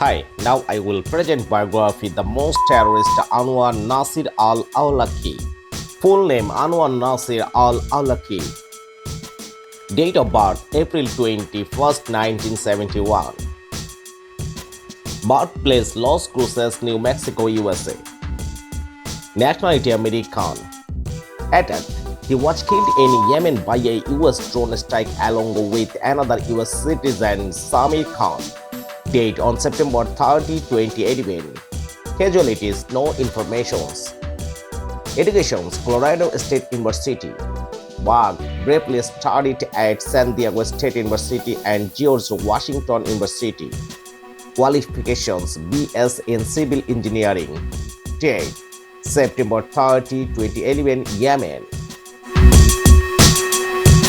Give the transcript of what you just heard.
Hi, now I will present Biography, the most terrorist Anwar Nasser al-Awlaki. Full name Anwar Nasser al-Awlaki. Date of birth April 21, 1971. Birthplace Los Cruces, New Mexico, USA. Nationality American. At death, he was killed in Yemen by a US drone strike along with another US citizen, Samir Khan. Date on September 30, 2011. Casualties, no informations. Education, Colorado State University. Work, briefly studied at San Diego State University and George Washington University. Qualifications, BS in Civil Engineering. Date, September 30, 2011, Yemen.